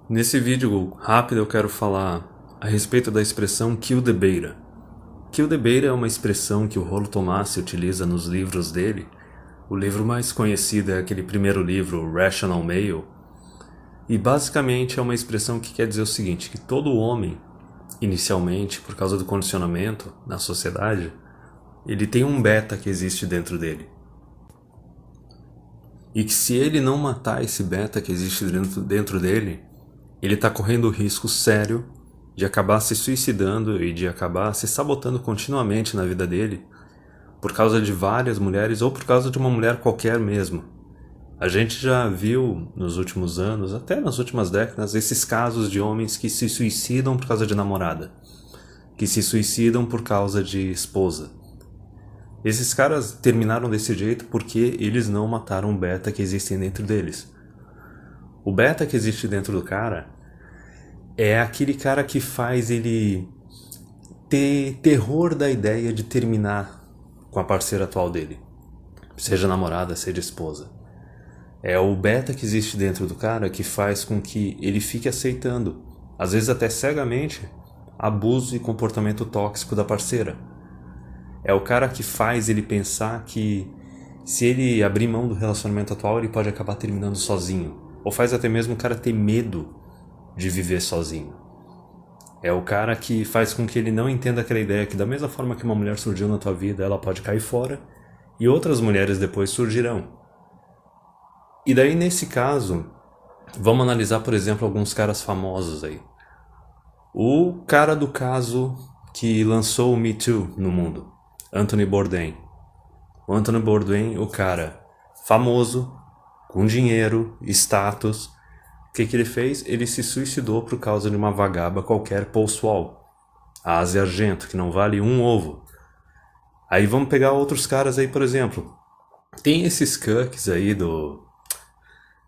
Nesse vídeo rápido eu quero falar a respeito da expressão kill the beta. Kill the beta é uma expressão que o Rollo Tomassi utiliza nos livros dele. O livro mais conhecido é aquele primeiro livro, Rational Male. E basicamente é uma expressão que quer dizer o seguinte, que todo homem, inicialmente, por causa do condicionamento na sociedade, ele tem um beta que existe dentro dele. E que se ele não matar esse beta que existe dentro dele, ele está correndo o risco sério de acabar se suicidando e de acabar se sabotando continuamente na vida dele por causa de várias mulheres ou por causa de uma mulher qualquer mesmo. A gente já viu nos últimos anos, até nas últimas décadas, esses casos de homens que se suicidam por causa de namorada, que se suicidam por causa de esposa. Esses caras terminaram desse jeito porque eles não mataram o beta que existe dentro deles. O beta que existe dentro do cara é aquele cara que faz ele ter terror da ideia de terminar com a parceira atual dele, seja namorada, seja esposa. É o beta que existe dentro do cara que faz com que ele fique aceitando, às vezes até cegamente, abuso e comportamento tóxico da parceira. É o cara que faz ele pensar que se ele abrir mão do relacionamento atual, ele pode acabar terminando sozinho. Ou faz até mesmo o cara ter medo de viver sozinho. É o cara que faz com que ele não entenda aquela ideia que da mesma forma que uma mulher surgiu na tua vida, ela pode cair fora e outras mulheres depois surgirão. E daí nesse caso, vamos analisar por exemplo alguns caras famosos aí. O cara do caso que lançou o Me Too no mundo, Anthony Bourdain. O Anthony Bourdain, o cara famoso, com dinheiro, status. O que ele fez? Ele se suicidou por causa de uma vagaba qualquer post-wall. A Asia Argento, que não vale um ovo. Aí vamos pegar outros caras aí, por exemplo. Tem esses cucks aí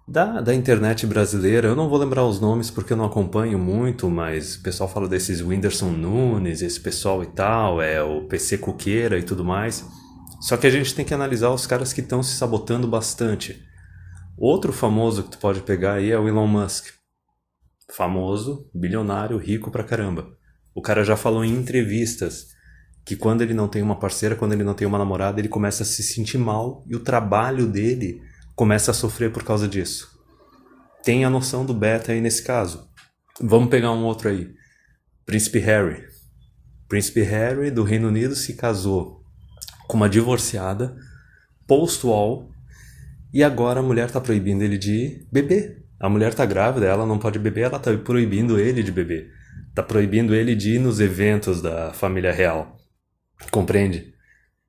da internet brasileira. Eu não vou lembrar os nomes porque eu não acompanho muito, mas o pessoal fala desses Whindersson Nunes, esse pessoal e tal, é o PC Cuqueira e tudo mais. Só que a gente tem que analisar os caras que estão se sabotando bastante. Outro famoso que tu pode pegar aí é o Elon Musk. Famoso, bilionário, rico pra caramba. O cara já falou em entrevistas que quando ele não tem uma parceira, quando ele não tem uma namorada, ele começa a se sentir mal e o trabalho dele começa a sofrer por causa disso. Tem a noção do beta aí nesse caso. Vamos pegar um outro aí. Príncipe Harry. Príncipe Harry do Reino Unido se casou com uma divorciada, post-wall, e agora a mulher tá proibindo ele de beber. A mulher tá grávida, ela não pode beber, ela tá proibindo ele de beber. Tá proibindo ele de ir nos eventos da família real. Compreende?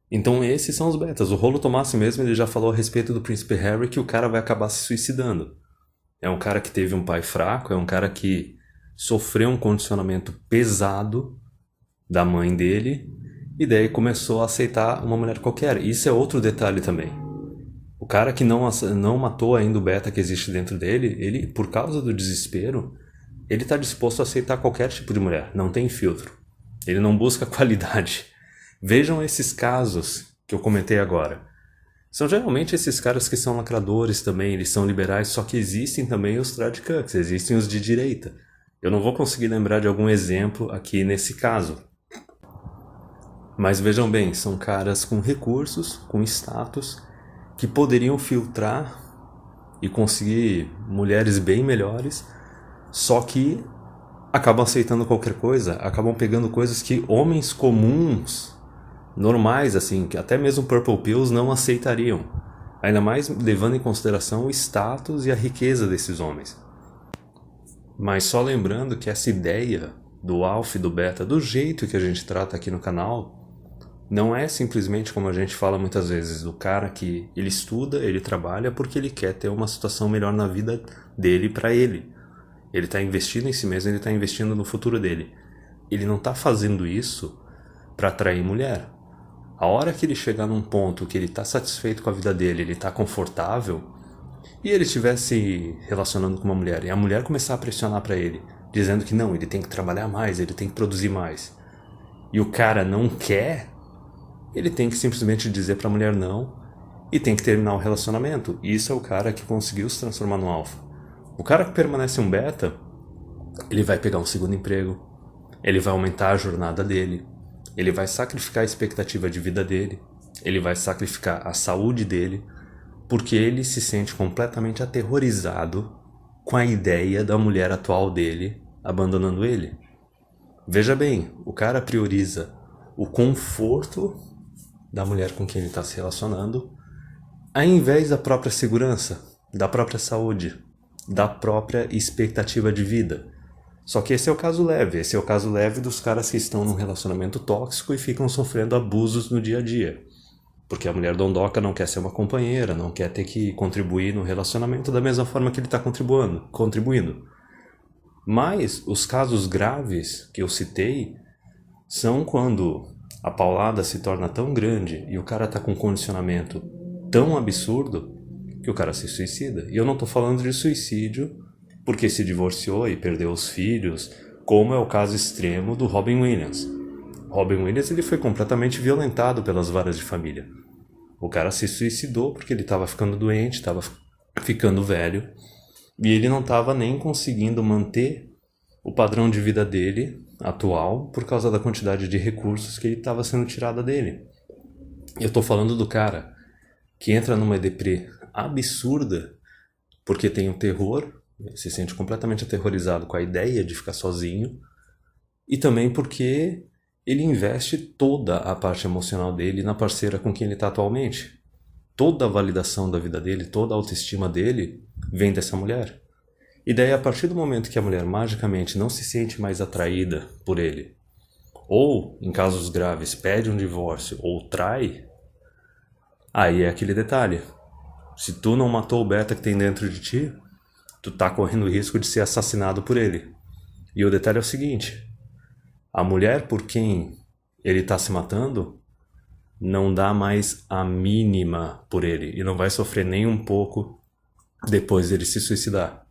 Então esses são os betas. O Rollo Tomassi mesmo, ele já falou a respeito do Príncipe Harry que o cara vai acabar se suicidando. É um cara que teve um pai fraco, é um cara que sofreu um condicionamento pesado da mãe dele e daí começou a aceitar uma mulher qualquer. Isso é outro detalhe também. O cara que não matou ainda o beta que existe dentro dele, ele, por causa do desespero, ele está disposto a aceitar qualquer tipo de mulher, não tem filtro. Ele não busca qualidade. Vejam esses casos que eu comentei agora. São geralmente esses caras que são lacradores também, eles são liberais, só que existem também os tradicucks, existem os de direita. Eu não vou conseguir lembrar de algum exemplo aqui nesse caso. Mas vejam bem, são caras com recursos, com status, que poderiam filtrar e conseguir mulheres bem melhores, só que acabam aceitando qualquer coisa, acabam pegando coisas que homens comuns, normais, assim, que até mesmo Purple Pills não aceitariam, ainda mais levando em consideração o status e a riqueza desses homens. Mas só lembrando que essa ideia do alfa e do beta, do jeito que a gente trata aqui no canal, não é simplesmente como a gente fala muitas vezes, do cara que ele estuda, ele trabalha porque ele quer ter uma situação melhor na vida dele para ele. Ele está investindo em si mesmo, ele está investindo no futuro dele. Ele não está fazendo isso para atrair mulher. A hora que ele chegar num ponto que ele está satisfeito com a vida dele, ele está confortável, e ele estiver se relacionando com uma mulher, e a mulher começar a pressionar para ele, dizendo que não, ele tem que trabalhar mais, ele tem que produzir mais, e o cara não quer, ele tem que simplesmente dizer pra mulher não e tem que terminar o relacionamento. Isso é o cara que conseguiu se transformar no alfa. O cara que permanece um beta, ele vai pegar um segundo emprego, ele vai aumentar a jornada dele, ele vai sacrificar a expectativa de vida dele, ele vai sacrificar a saúde dele, porque ele se sente completamente aterrorizado com a ideia da mulher atual dele abandonando ele. Veja bem, o cara prioriza o conforto da mulher com quem ele está se relacionando, ao invés da própria segurança, da própria saúde, da própria expectativa de vida. Só que esse é o caso leve, esse é o caso leve dos caras que estão num relacionamento tóxico e ficam sofrendo abusos no dia a dia. Porque a mulher dondoca não quer ser uma companheira, não quer ter que contribuir no relacionamento da mesma forma que ele está contribuindo. Mas os casos graves que eu citei são quando a paulada se torna tão grande e o cara está com um condicionamento tão absurdo que o cara se suicida. E eu não estou falando de suicídio porque se divorciou e perdeu os filhos, como é o caso extremo do Robin Williams. Robin Williams ele foi completamente violentado pelas varas de família. O cara se suicidou porque ele estava ficando doente, estava ficando velho, e ele não estava nem conseguindo manter o padrão de vida dele atual por causa da quantidade de recursos que ele estava sendo tirada dele. Eu estou falando do cara que entra numa deprê absurda porque tem o terror, se sente completamente aterrorizado com a ideia de ficar sozinho, e também porque ele investe toda a parte emocional dele na parceira com quem ele está atualmente. Toda a validação da vida dele, toda a autoestima dele vem dessa mulher. E daí, a partir do momento que a mulher magicamente não se sente mais atraída por ele, ou, em casos graves, pede um divórcio ou trai, aí é aquele detalhe. Se tu não matou o beta que tem dentro de ti, tu tá correndo o risco de ser assassinado por ele. E o detalhe é o seguinte: a mulher por quem ele tá se matando não dá mais a mínima por ele e não vai sofrer nem um pouco depois dele se suicidar.